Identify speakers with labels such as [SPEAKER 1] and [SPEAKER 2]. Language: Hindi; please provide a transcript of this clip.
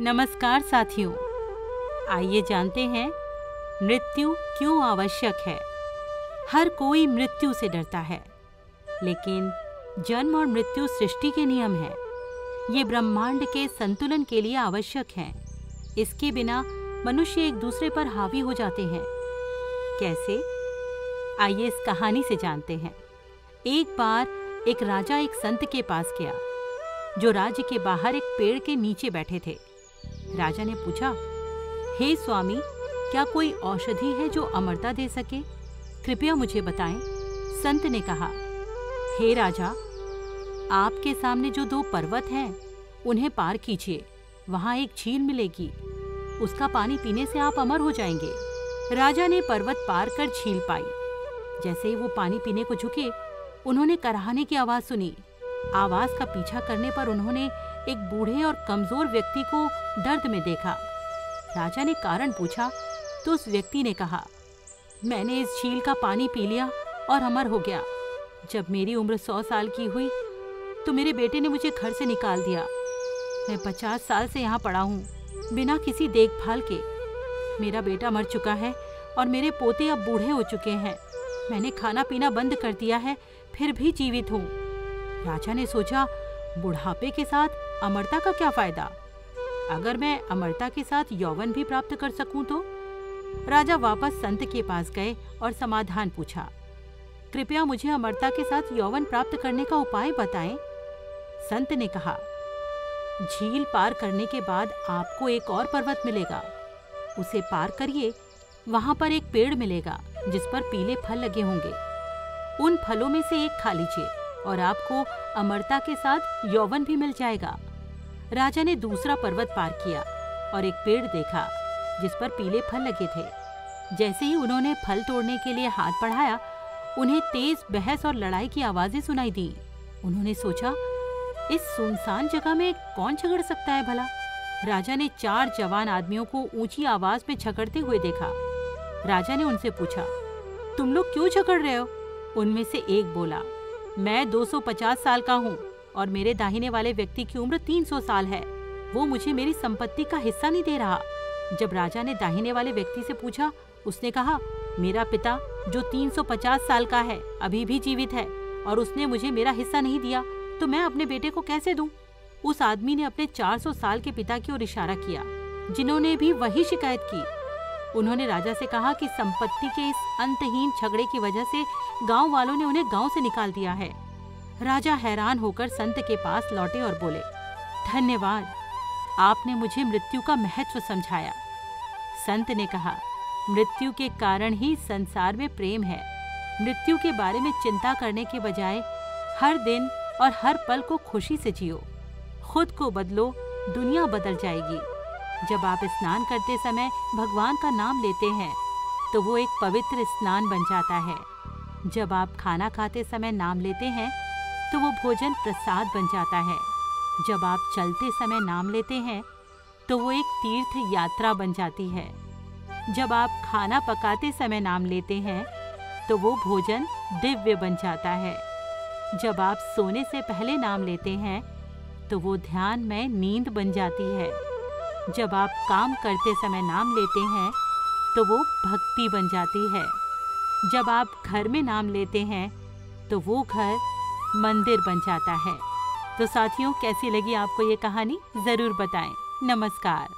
[SPEAKER 1] नमस्कार साथियों, आइए जानते हैं मृत्यु क्यों आवश्यक है। हर कोई मृत्यु से डरता है, लेकिन जन्म और मृत्यु सृष्टि के नियम हैं। ये ब्रह्मांड के संतुलन के लिए आवश्यक हैं। इसके बिना मनुष्य एक दूसरे पर हावी हो जाते हैं। कैसे? आइए इस कहानी से जानते हैं। एक बार एक राजा एक संत के पास गया, जो राज्य के बाहर एक पेड़ के नीचे बैठे थे। राजा ने पूछा, हे स्वामी, क्या कोई औषधि है जो अमरता दे सके? कृपया मुझे बताएं। संत ने कहा, हे राजा, आपके सामने जो 2 पर्वत हैं, उन्हें पार कीजिए। वहां एक झील मिलेगी, उसका पानी पीने से आप अमर हो जाएंगे। राजा ने पर्वत पार कर झील पाई। जैसे ही वो पानी पीने को झुके, उन्होंने कराहने की आवाज सुनी। आवाज का पीछा करने पर उन्होंने एक बूढ़े और कमजोर व्यक्ति को दर्द में देखा। राजा ने कारण पूछा तो उस व्यक्ति ने कहा, मैंने इस झील का पानी पी लिया और अमर हो गया। जब मेरी उम्र 100 साल की हुई तो मेरे बेटे ने मुझे घर से निकाल दिया। मैं 50 साल से यहाँ पड़ा हूँ, बिना किसी देखभाल के। मेरा बेटा मर चुका है और मेरे पोते अब बूढ़े हो चुके हैं। मैंने खाना पीना बंद कर दिया है, फिर भी जीवित हूँ। राजा ने सोचा, बुढ़ापे के साथ अमरता का क्या फायदा? अगर मैं अमरता के साथ यौवन भी प्राप्त कर सकूं तो? राजा वापस संत के पास गए और समाधान पूछा। कृपया मुझे अमरता के साथ यौवन प्राप्त करने का उपाय बताएं। संत ने कहा, झील पार करने के बाद आपको एक और पर्वत मिलेगा, उसे पार करिए। वहां पर एक पेड़ मिलेगा जिस पर पीले फल लगे होंगे। उन फलों में से एक खा लीजिए और आपको अमरता के साथ यौवन भी मिल जाएगा। राजा ने दूसरा पर्वत पार किया और एक पेड़ देखा जिस पर पीले फल लगे थे। जैसे ही उन्होंने फल तोड़ने के लिए हाथ बढ़ाया, उन्हें तेज बहस और लड़ाई की आवाजें सुनाई दी। उन्होंने सोचा, इस सुनसान जगह में कौन झगड़ सकता है भला? राजा ने 4 जवान आदमियों को ऊंची आवाज में झगड़ते हुए देखा। राजा ने उनसे पूछा, तुम लोग क्यों झगड़ रहे हो? उनमें से एक बोला, मैं 250 साल का हूँ और मेरे दाहिने वाले व्यक्ति की उम्र 300 साल है। वो मुझे मेरी संपत्ति का हिस्सा नहीं दे रहा। जब राजा ने दाहिने वाले व्यक्ति से पूछा, उसने कहा, मेरा पिता जो 350 साल का है अभी भी जीवित है और उसने मुझे मेरा हिस्सा नहीं दिया, तो मैं अपने बेटे को कैसे दूं? उस आदमी ने अपने 400 साल के पिता की ओर इशारा किया, जिन्होंने भी वही शिकायत की। उन्होंने राजा से कहा कि संपत्ति के इस अंतहीन झगड़े की वजह से गांव वालों ने उन्हें गांव से निकाल दिया है। राजा हैरान होकर संत के पास लौटे और बोले, धन्यवाद, आपने मुझे मृत्यु का महत्व समझाया। संत ने कहा, मृत्यु के कारण ही संसार में प्रेम है। मृत्यु के बारे में चिंता करने के बजाय हर दिन और हर पल को खुशी से जियो। खुद को बदलो, दुनिया बदल जाएगी। जब आप स्नान करते समय भगवान का नाम लेते हैं तो वो एक पवित्र स्नान बन जाता है। जब आप खाना खाते समय नाम लेते हैं तो वो भोजन प्रसाद बन जाता है। जब आप चलते समय नाम लेते हैं तो वो एक तीर्थ यात्रा बन जाती है। जब आप खाना पकाते समय नाम लेते हैं तो वो भोजन दिव्य बन जाता है। जब आप सोने से पहले नाम लेते हैं तो वो ध्यान में नींद बन जाती है। जब आप काम करते समय नाम लेते हैं तो वो भक्ति बन जाती है। जब आप घर में नाम लेते हैं तो वो घर मंदिर बन जाता है। तो साथियों, कैसी लगी आपको ये कहानी? जरूर बताएं। नमस्कार।